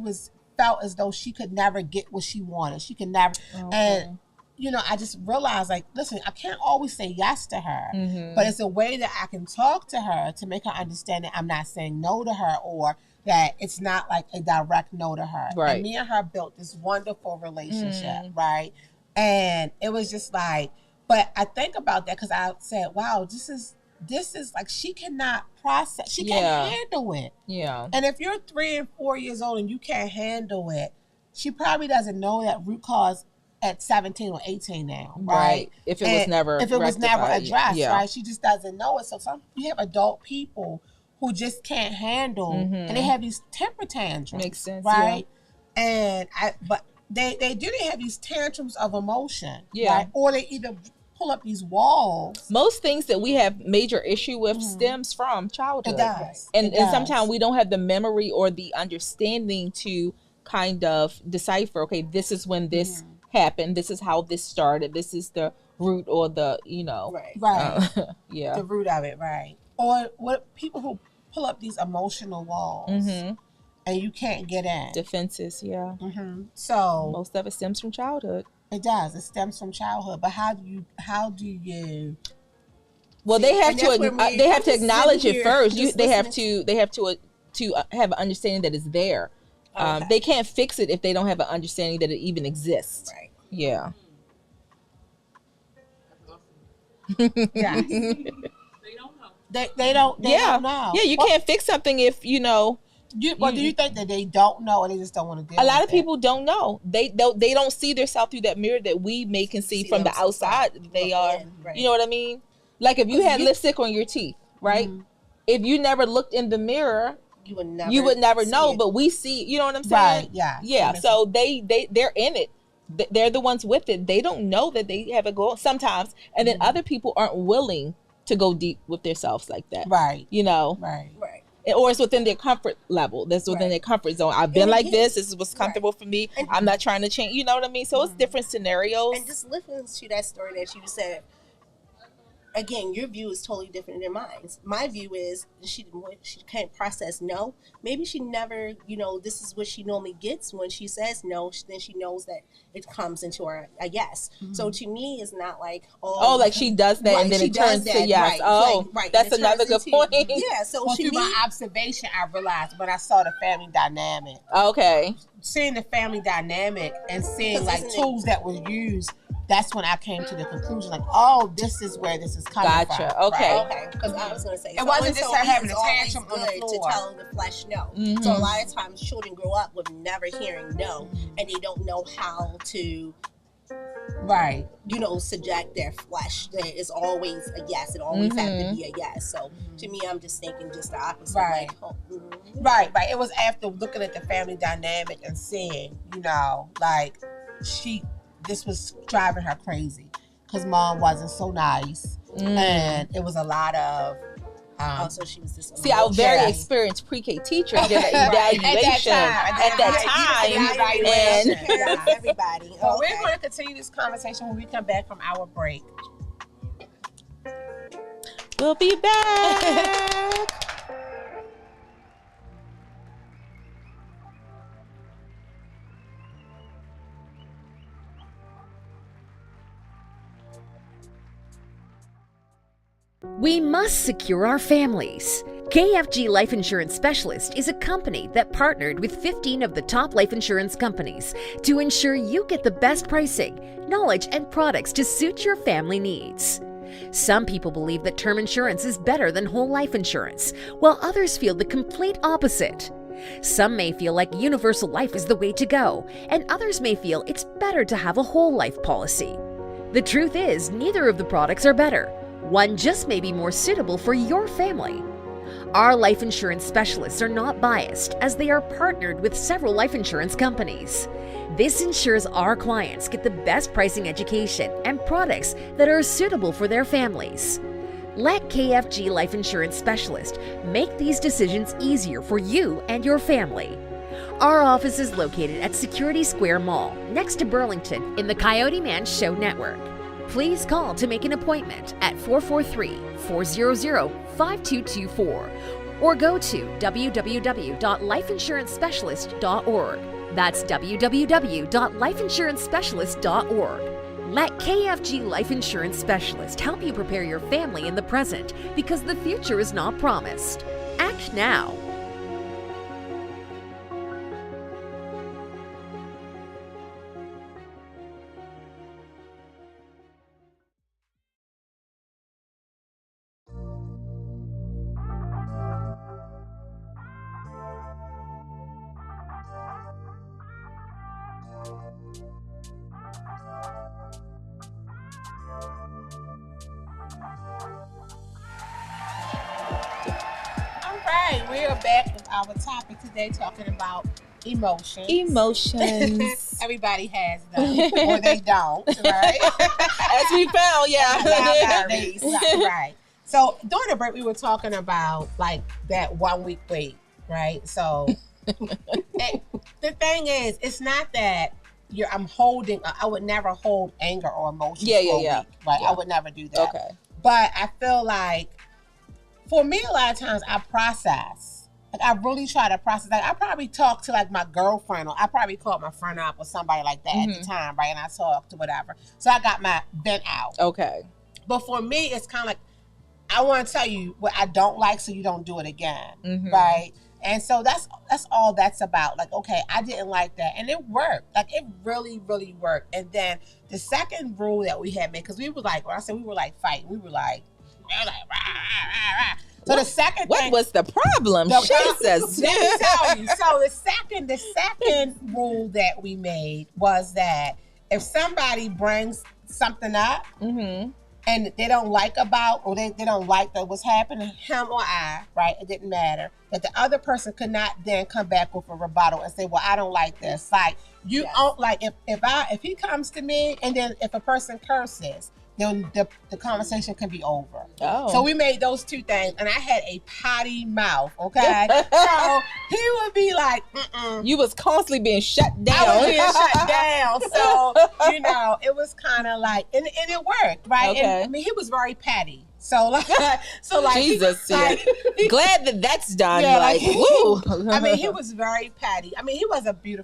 felt as though she could never get what she wanted. She could never. Okay. And you know, I just realized, like, listen, I can't always say yes to her, mm-hmm. but it's a way that I can talk to her to make her understand that I'm not saying no to her, or that it's not like a direct no to her. Right. And me and her built this wonderful relationship, right? And it was just like, but I think about that because I said, wow, this is like, she cannot process, she can't handle it. Yeah. And if you're 3 and 4 years old and you can't handle it, she probably doesn't know that root cause at 17 or 18 now, right? If it was never addressed, right? She just doesn't know it. So you have adult people who just can't handle, mm-hmm. and they have these temper tantrums. Makes sense, right? Yeah. But they have these tantrums of emotion, yeah, right? Or they either pull up these walls. Most things that we have major issue with mm-hmm. stems from childhood. It does. And sometimes we don't have the memory or the understanding to kind of decipher, okay, this is when this happened, this is how this started, this is the root, or the, you know. Right. Yeah. The root of it, right. Or what people who pull up these emotional walls, mm-hmm. and you can't get in. Defenses, yeah. Mm-hmm. So most of it stems from childhood. It does. It stems from childhood. But how do you? Well, they have to acknowledge it first. They have to have an understanding that it's there. Okay. They can't fix it if they don't have an understanding that it even exists. Right. Yeah. Yeah. They don't know. They don't know. Yeah, you can't fix something if you know. Do you think that they don't know, or they just don't want to deal with it? A lot of people don't know. They don't see themselves through that mirror that we can see from the outside. They are, you know what I mean? Like if you had lipstick on your teeth, right? Mm-hmm. If you never looked in the mirror, you would never know. But we see, you know what I'm saying? Right. Yeah. Yeah. So they're in it. They're the ones with it. They don't know that they have a goal sometimes, and then other people aren't willing to go deep with themselves like that. Right. You know. Right. Or it's within their comfort level. That's within their comfort zone. I've been like this. This is what's comfortable for me. And I'm not trying to change. You know what I mean? So it's different scenarios. And just listening to that story that you said, again, your view is totally different than mine. My view is she can't process no. Maybe she never, this is what she normally gets when she says no. Then she knows that it comes into her a yes. Mm-hmm. So to me, it's not like, like she does that and then it turns to yes. Right. That's another good point. Yeah. So through my observation, I realized when I saw the family dynamic. Okay. Seeing the family dynamic and seeing like tools that were used that's when I came to the conclusion, like, oh, this is where this is coming from. Gotcha. Okay. Right? Okay, because I was going to say, It wasn't just her having a it's tantrum always on the good floor. to tell the flesh no. Mhm. So a lot of times children grow up with never hearing no, and they don't know how to, Right. you know, subject their flesh. That is always a yes. It always has to be a yes. So to me, I'm just thinking just the opposite. Right. Like, Right. It was after looking at the family dynamic and seeing, you know, like this was driving her crazy because mom wasn't so nice, and it was a lot of. So she was just. See, our very experienced pre-K teacher did an evaluation at that time, and everybody. So we're going to continue this conversation when we come back from our break. We'll be back. We must secure our families. KFG Life Insurance Specialist is a company that partnered with 15 of the top life insurance companies to ensure you get the best pricing, knowledge, and products to suit your family needs. Some people believe that term insurance is better than whole life insurance, while others feel the complete opposite. Some may feel like universal life is the way to go, and others may feel it's better to have a whole life policy. The truth is, neither of the products are better. One just may be more suitable for your family. Our life insurance specialists are not biased, as they are partnered with several life insurance companies. This ensures our clients get the best pricing, education, and products that are suitable for their families. Let KFG Life Insurance Specialist make these decisions easier for you and your family. Our office is located at Security Square Mall, next to Burlington, in the Coyoteman Show Network. Please call to make an appointment at 443-400-5224 or go to www.lifeinsurancespecialist.org. That's www.lifeinsurancespecialist.org. Let KFG Life Insurance Specialist help you prepare your family in the present, because the future is not promised. Act now. We are back with our topic today, talking about emotions. Emotions. Everybody has them, or they don't, right? As we found, Right. So during the break, we were talking about like that 1 week wait, right? So the thing is, it's not that I'm holding. I would never hold anger or emotions. For a week, right? I would never do that. Okay. But I feel like, for me, a lot of times I process. Like, I really try to process. Like, I probably talk to like my girlfriend, or I probably called my friend up or somebody like that at the time, right? And I talked to whatever. So I got my vent out. Okay. But for me, it's kind of like, I want to tell you what I don't like, so you don't do it again, right? And so that's all that's about. Like, okay, I didn't like that, and it worked. Like, it really, really worked. And then the second rule that we had made, because we were like, when I said we were like fighting, we were like rah, rah, rah. So the second what thing, was the problem? Jesus. Let me tell you. So the second rule that we made was that if somebody brings something up and they don't like about, or they don't like that was happening, him or I, right? It didn't matter. That the other person could not then come back with a rebuttal and say, well, I don't like this. Like, you don't like, if he comes to me, and then if a person curses, then the conversation can be over. Oh. So we made those two things, and I had a potty mouth, okay? So he would be like, You was constantly being shut down. I was being shut down. So, you know, it was kind of like, and it worked, right? Okay. And, I mean, he was very petty. So like, Jesus, glad that that's done. Yeah, like, woo. I mean, he was very petty. I mean, he was he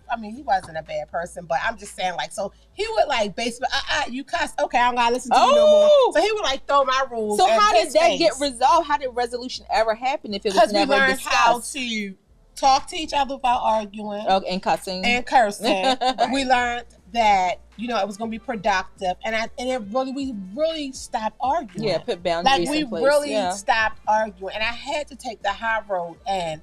wasn't a bad person, but I'm just saying, like, so he would like basically, you cuss, okay, I'm gonna listen to you no more. So he would like throw my rules. So how did that get resolved? How did resolution ever happen if it was never discussed? Because we learned how to talk to each other without arguing. Okay, and cussing. And cursing. We learned that, you know, it was going to be productive. We really stopped arguing. Yeah, put boundaries in place. Like, we really stopped arguing. And I had to take the high road and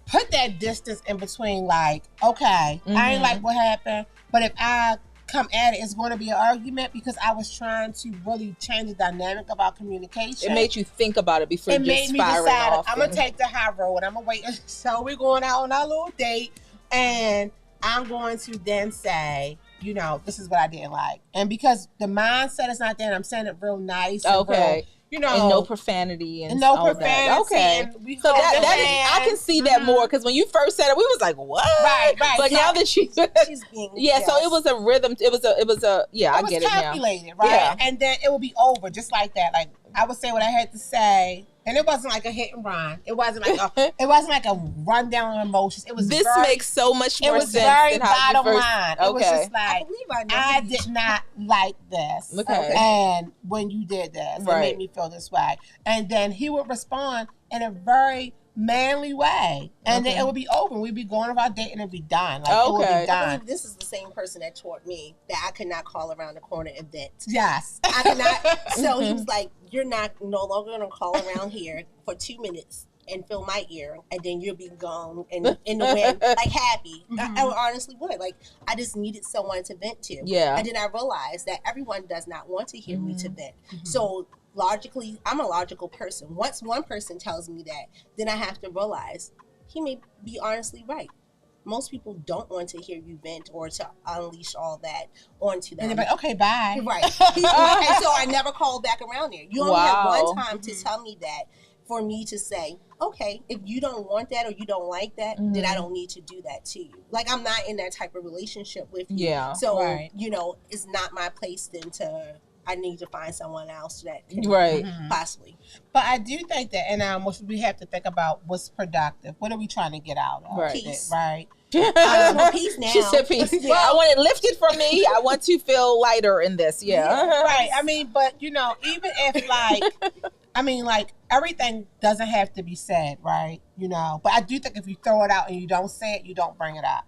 put that distance in between, like, okay, I ain't like what happened, but if I come at it, it's going to be an argument, because I was trying to really change the dynamic of our communication. It made you think about it before you just spiraling off. I'm going to take the high road, and I'm going to wait. So we're going out on our little date, and I'm going to then say, you know, this is what I didn't like. And because the mindset is not there, and I'm saying it real nice. Okay. Real, you know, and no profanity and no all profanity. That. Okay. And so I can see that more, because when you first said it, we was like, what? Right. But so now that she's being, so it was a rhythm. It was a I get it now. Calculated, right? Yeah. And then it would be over just like that. Like, I would say what I had to say. And it wasn't like a hit and run. It wasn't like a rundown of emotions. It was makes so much more sense. It was very bottom line. Okay. It was just like, I did not like this. Okay. And when you did this, it made me feel this way. And then he would respond in a very manly way. And then it would be over. We'd be going about date and it'd be done. Like, it would be done. I believe this is the same person that taught me that I could not call around the corner and vent. Yes. I could not. So he was like, you're no longer going to call around here for 2 minutes and fill my ear, and then you'll be gone and in the wind, like happy. I honestly would. Like, I just needed someone to vent to. Yeah. And then I realized that everyone does not want to hear me to vent. So logically, I'm a logical person. Once one person tells me that, then I have to realize he may be honestly right. Most people don't want to hear you vent or to unleash all that onto them. And they're like, okay, bye. Right. And so I never called back around there. You only have one time to tell me that, for me to say, okay, if you don't want that or you don't like that, then I don't need to do that to you. Like, I'm not in that type of relationship with you. Yeah. So, you know, it's not my place then I need to find someone else that can possibly. But I do think that, and we have to think about what's productive. What are we trying to get out of? Peace. Right. Peace now. She said peace. Yeah. I want it lifted from me. I want to feel lighter in this. Right. I mean, but, you know, even if, like, everything doesn't have to be said, right? You know, but I do think if you throw it out and you don't say it, you don't bring it up.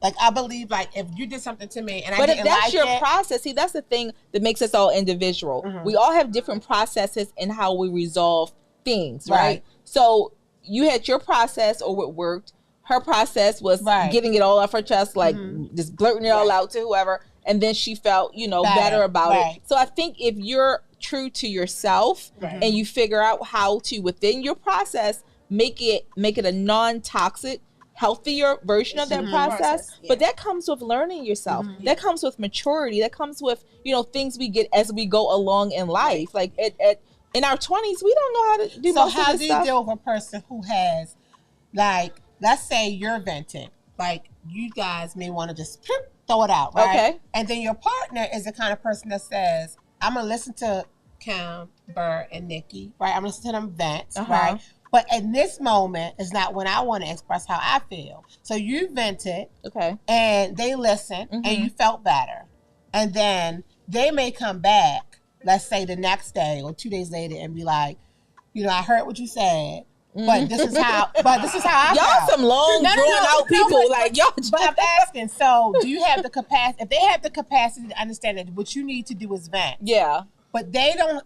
Like, I believe, like, if you did something to me and I didn't like it. But if that's your process, see, that's the thing that makes us all individual. We all have different processes in how we resolve things, right? So you had your process, or what worked. Her process was getting it all off her chest, like just blurting it all out to whoever. And then she felt, you know, better about it. So I think if you're true to yourself and you figure out how to, within your process, make it a non-toxic, healthier version of that process. But that comes with learning yourself. That comes with maturity. That comes with, you know, things we get as we go along in life. Like in our 20s, we don't know how to do most of this stuff. So how do you deal with a person who has, like, let's say you're venting, like, you guys may want to just throw it out, right? Okay. And then your partner is the kind of person that says, I'm going to listen to Kim, Burr, and Nikki, right? I'm going to listen to them vent, right? But in this moment is not when I want to express how I feel. So you vented, and they listened, and you felt better. And then they may come back, let's say the next day or 2 days later, and be like, you know, I heard what you said, but this is how I y'all felt. Some long drawn out people, like y'all. But I'm asking, so do you have the capacity? If they have the capacity to understand that what you need to do is vent, but they don't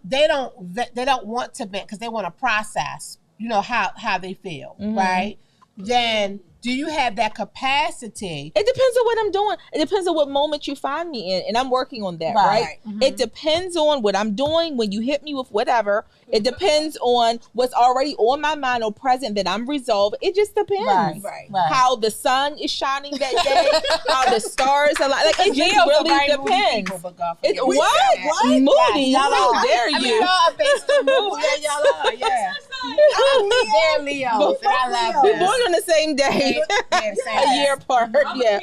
want to vent because they want to process, you know, how they feel, right? Then do you have that capacity? It depends on what I'm doing. It depends on what moment you find me in, and I'm working on that, right? It depends on what I'm doing when you hit me with whatever. It depends on what's already on my mind or present that I'm resolved. It just depends. Right. How the sun is shining that day, how the stars are like it just really depends. What? Moody? How dare you? I mean, y'all are based on mood. Yeah, y'all are. Yeah. They're Leos, and I love them. We're born on the same day, a year apart. Yeah.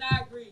I agree.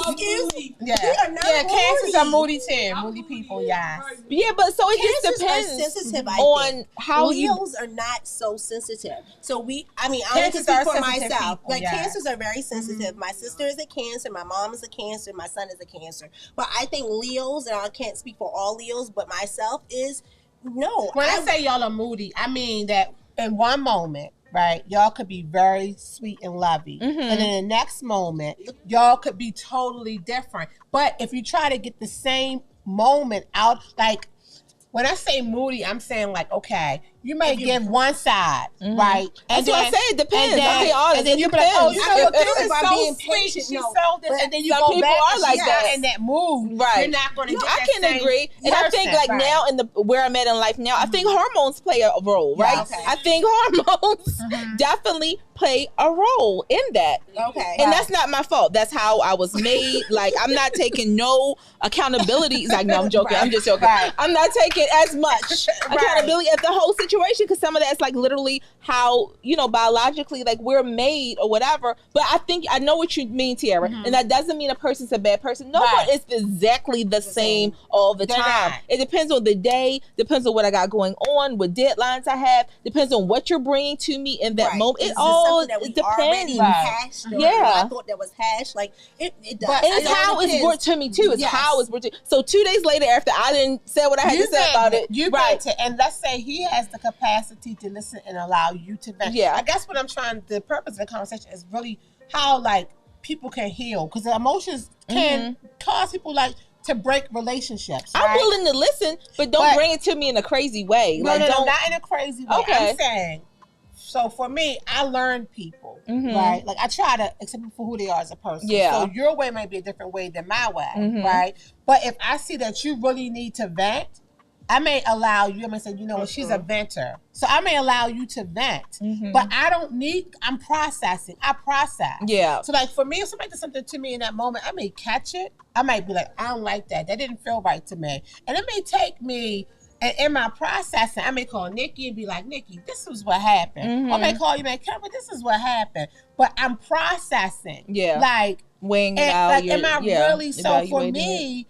Excuse me. Yeah, Cancers are moody too. Moody people, yes. Yeah, but so it Cancers just depends are sensitive, on how Leos are not so sensitive. So I can speak for myself. People, like Cancers are very sensitive. My sister is a Cancer. My mom is a Cancer. My son is a Cancer. But I think Leos, and I can't speak for all Leos, but myself is no. When I say y'all are moody, I mean that in one moment, right? Y'all could be very sweet and lovey. And in the next moment, y'all could be totally different. But if you try to get the same moment out, like, when I say moody, I'm saying like, okay, you may give one side, right? And that's what I say. It depends. I'll be honest. And then you be like, oh, you know what? This is so sweet. She's so this, and then you go back and she's not in that mood. Right. You're not going to get that I can agree. And I think like now in the where I'm at in life now, I think hormones play a role, right? Okay. I think hormones definitely play a role in that. Okay. And that's not my fault. That's how I was made. Like, I'm not taking no accountability. Like, no, I'm joking. I'm just joking. I'm not taking as much accountability of the whole situation, because some of that's like literally how, you know, biologically, like, we're made or whatever. But I think I know what you mean, Tiara. And that doesn't mean a person's a bad person. No one is exactly the same all the time. It depends on the day, depends on what I got going on, what deadlines I have, depends on what you're bringing to me in that moment. It all depends. I thought that was hashed. Like, it does. But it's how it's brought to me too. It's how it's brought to me. So 2 days later, after I didn't say what I had to say about it, and let's say he has the capacity to listen and allow you to vent. I guess what I'm trying, the purpose of the conversation is really how, like, people can heal, because the emotions can cause people, like, to break relationships. Right? I'm willing to listen, but don't bring it to me in a crazy way. No, not in a crazy way. Okay. I'm saying, so for me, I learn people, right? Like, I try to accept people for who they are as a person. So your way might be a different way than my way, right? But if I see that you really need to vent, I may allow you, I may say, you know, she's a venter. So I may allow you to vent. But I don't need, I'm processing. I process. So, like, for me, if somebody does something to me in that moment, I may catch it. I might be like, I don't like that. That didn't feel right to me. And it may take me, and in my processing, I may call Nikki and be like, Nikki, this is what happened. I may call you, man, but this is what happened. But I'm processing. Like, weighing it out. Like, am I really, so for me,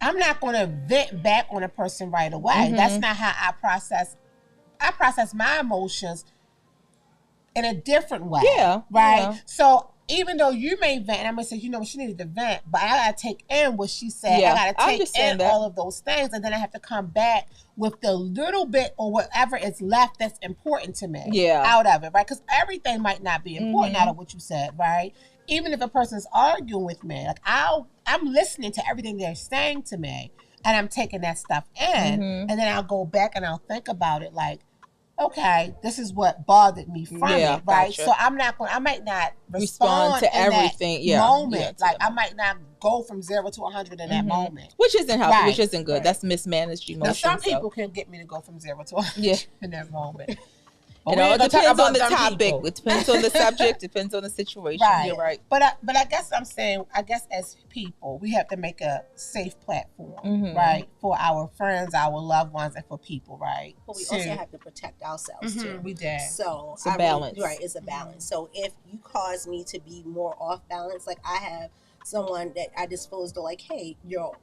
I'm not going to vent back on a person right away. That's not how I process. I process my emotions in a different way. So even though you may vent, and I'm going to say, you know, she needed to vent, but I got to take in what she said. I got to take in all of those things, and then I have to come back with the little bit or whatever is left that's important to me out of it, right? Because everything might not be important out of what you said, right? Even if a person's arguing with me, like, I'm listening to everything they're saying to me, and I'm taking that stuff in, and then I'll go back and I'll think about it, like, okay, this is what bothered me from it, right? So I might not respond to everything moment. Like, I might not go from 0 to 100 in that moment. Which isn't healthy, which isn't good. That's mismanaged emotions. Now, some people can get me to go from 0 to 100 in that moment. It all depends on the topic. It depends on the subject. Depends on the situation. You're right. But I guess I'm saying, I guess as people, we have to make a safe platform, right, for our friends, our loved ones, and for people, right. But we also have to protect ourselves too. We did. So it's a balance. It's a balance. So if you cause me to be more off balance, like, I have someone that I just feel as though, like, hey, you're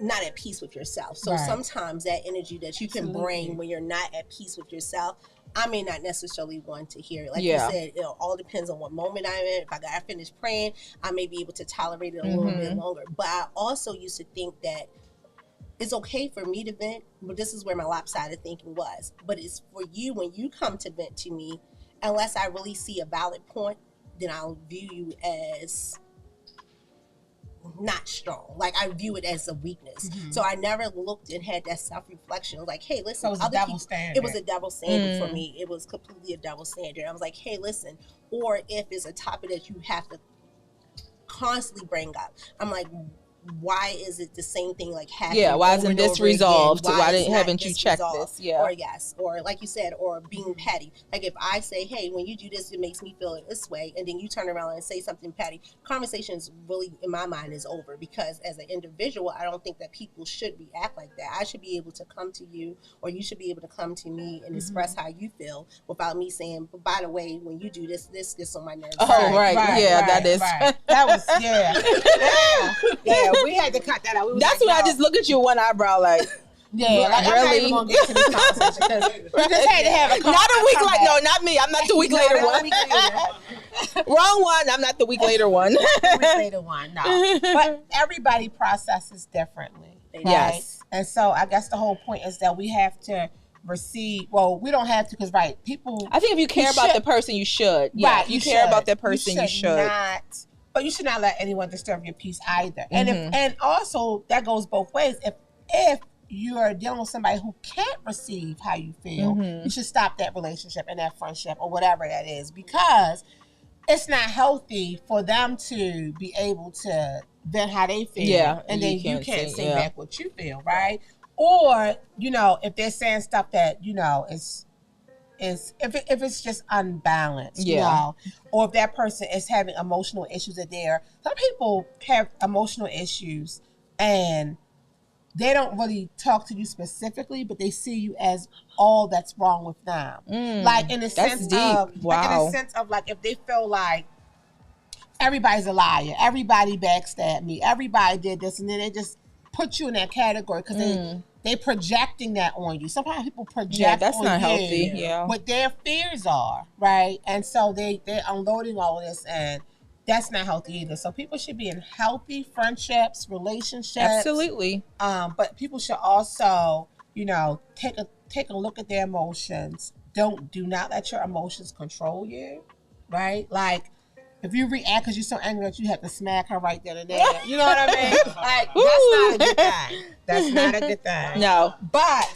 not at peace with yourself. So sometimes that energy that you can bring when you're not at peace with yourself, I may not necessarily want to hear it. Like you said, it all depends on what moment I'm in. If I got finished praying, I may be able to tolerate it a little bit longer. But I also used to think that it's okay for me to vent, but this is where my lopsided thinking was. But it's for you, when you come to vent to me, unless I really see a valid point, then I'll view you as not strong. Like, I view it as a weakness. So I never looked and had that self-reflection. Like, hey, listen, so it was a double standard. It was a double standard for me. It was completely a double standard. I was like, hey, listen. Or if it's a topic that you have to constantly bring up, I'm like, why is it the same thing, like, happening? Why isn't this resolved? Why haven't you checked this? Or like you said, or being petty. Like, if I say, hey, when you do this, it makes me feel this way, and then you turn around and say something petty, conversations really, in my mind, is over. Because as an individual, I don't think that people should act like that. I should be able to come to you, or you should be able to come to me and express how you feel without me saying, but by the way, when you do this gets on my nerves. That is. That was, we had to cut that out. That's when I just look at you one eyebrow like, like, I'm not even going to get to this conversation because we just had to have a not a week like, no, not me. I'm not the week later one. Wrong one. I'm not the week later one. The week later one, no. But everybody processes differently. Right? Yes. And so I guess the whole point is that we have to receive. Well, we don't have to because people. I think if you care about the person, you should. Yeah, if you care about that person, you should. Not, but you should not let anyone disturb your peace either. And Mm-hmm. and also that goes both ways. If you are dealing with somebody who can't receive how you feel, Mm-hmm. you should stop that relationship and that friendship or whatever that is, because it's not healthy for them to be able to vent how they feel. Yeah, and then you can't say yeah. back what you feel, right? Or, if they're saying stuff that, is if it's just unbalanced, or if that person is having emotional issues some people have emotional issues and they don't really talk to you specifically, but they see you as all that's wrong with them. Like in the sense of, like if they feel like everybody's a liar, everybody backstabbed me, everybody did this, and then they just put you in that category because they projecting that on you. Sometimes people project that's on not you healthy. what their fears are, right? And so they're unloading all of this, and that's not healthy either. So people should be in healthy friendships, relationships. Absolutely. But people should also, take a look at their emotions. Do not let your emotions control you, right? Like, if you react because you're so angry that you have to smack her right there and there, you know what I mean? Like, that's not a good thing. That's not a good thing. No. But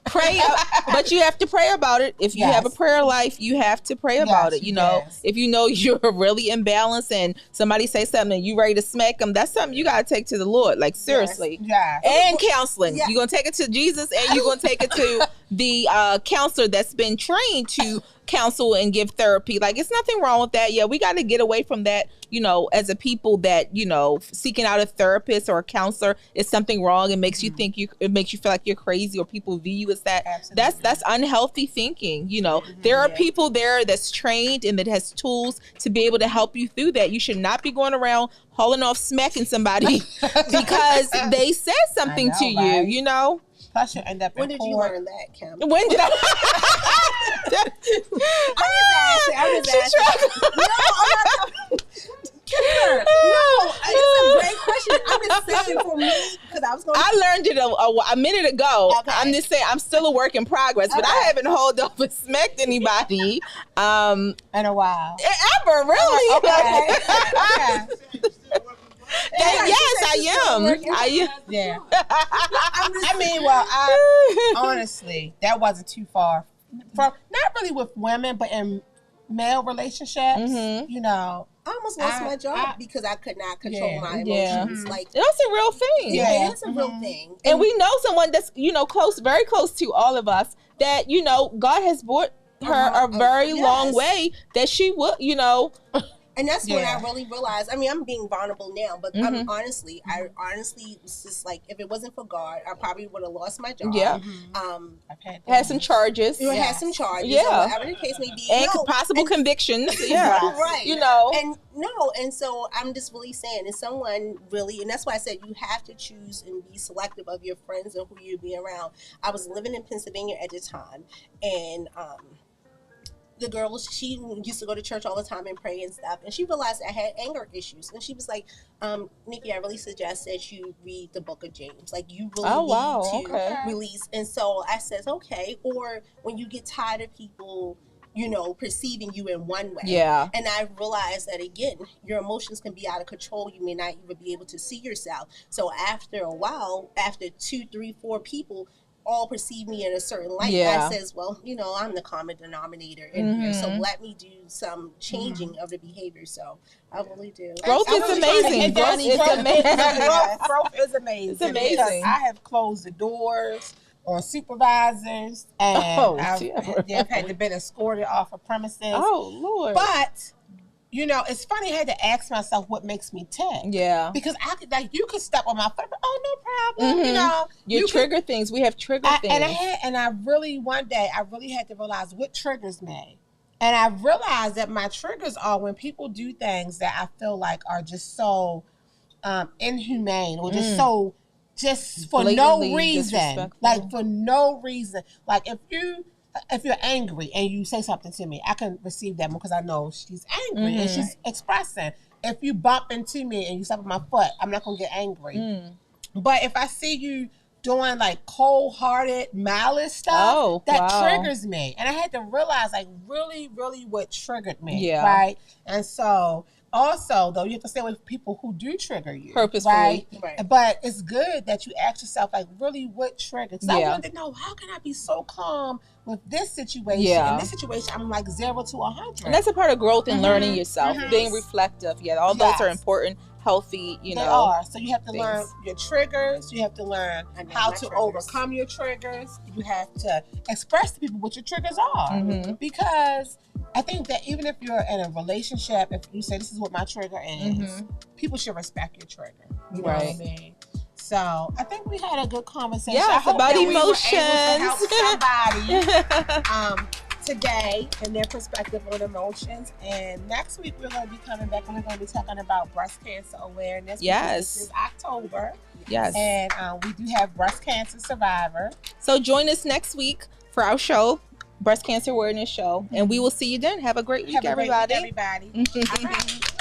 pray, but you have to pray about it. If you have a prayer life, you have to pray about it. If you know you're really imbalanced and somebody say something and you ready to smack them, that's something you got to take to the Lord. Like, seriously. Yes. And counseling. You're going to take it to Jesus, and you're going to take it to the counselor that's been trained to counsel and give therapy. Like, it's nothing wrong with that. Yeah, we got to get away from that, as a people that, seeking out a therapist or a counselor is something wrong. It makes you think it makes you feel like you're crazy, or people view you as that. Absolutely. That's unhealthy thinking. There are people there that's trained and that has tools to be able to help you through that. You should not be going around hauling off smacking somebody because they said something to right? you, Plus you end up When did you learn that, Kim? When did I? I'm just asking. No, it's a great question. I'm just saying for me, because I learned it a minute ago. Okay. I'm just saying I'm still a work in progress, but I haven't hauled up and smacked anybody in a while. ever, really. Okay. Yes, I am. Yeah. Honestly, that wasn't too far from, not really with women, but in male relationships, I almost lost my job because I could not control my emotions. Like, that's a real thing. Yeah, it's a real thing. And we know someone that's, close, very close to all of us that, God has brought her a very long way that she would, And that's when I really realized, I'm being vulnerable now, but I honestly was just like, if it wasn't for God, I probably would have lost my job. Yeah. Had some charges. You had some charges. Yeah. Or whatever the case may be. And possible convictions. Yeah. Right. And so I'm just really saying, if someone really, and that's why I said you have to choose and be selective of your friends and who you be around. I was living in Pennsylvania at the time, and the girl, she used to go to church all the time and pray and stuff, and she realized I had anger issues, and she was like, Nikki, I really suggest that you read the book of James. Like, you really need to release. And so I says, okay. Or when you get tired of people, perceiving you in one way. Yeah. And I realized that, again, your emotions can be out of control. You may not even be able to see yourself. So after a while, after 2, 3, 4 people all perceive me in a certain light, I says, well, I'm the common denominator in here, so let me do some changing of the behavior. So I really do. Growth is amazing. Growth is amazing. It's amazing. I have closed the doors on supervisors, and I've had to been escorted off of premises. Oh, Lord. But it's funny. I had to ask myself what makes me tick. Yeah. Because I could, you could step on my foot, but no problem. You trigger things. We have trigger things. One day I really had to realize what triggers me. And I realized that my triggers are when people do things that I feel like are just so inhumane, or just for no reason. Like, for no reason. Like, if you're angry and you say something to me, I can receive that because I know she's angry and she's expressing. If you bump into me and you step on my foot, I'm not going to get angry. But if I see you doing like cold-hearted malice stuff that wow. triggers me. And I had to realize like really, really what triggered me. Yeah. Right. And so also, though, you have to stay with people who do trigger you. Purposefully. Right. But it's good that you ask yourself, like, really, what triggers? Yeah. I wanted to know, how can I be so calm with this situation? Yeah. In this situation, I'm like 0 to 100. And that's a part of growth and Mhm, learning yourself, mhm. being reflective. Yeah, all those are Yes. important, healthy, you They know. are. So you have to things. learn your triggers. You have to learn I know how my to triggers. overcome your triggers. You have to express to people what your triggers are. Mhm. Because I think that even if you're in a relationship, if you say this is what my trigger is, Mhm. people should respect your trigger. You know Right. what I mean? So I think we had a good conversation. Yes, I hope about that we were able to emotions. help somebody today and their perspective on emotions. And next week we're going to be coming back and we're going to be talking about breast cancer awareness. Yes. This is October. Yes. And we do have breast cancer survivor. So join us next week for our show, Breast Cancer Awareness Show. And we will see you then. Have a great week, Have a great week, everybody. everybody. All right.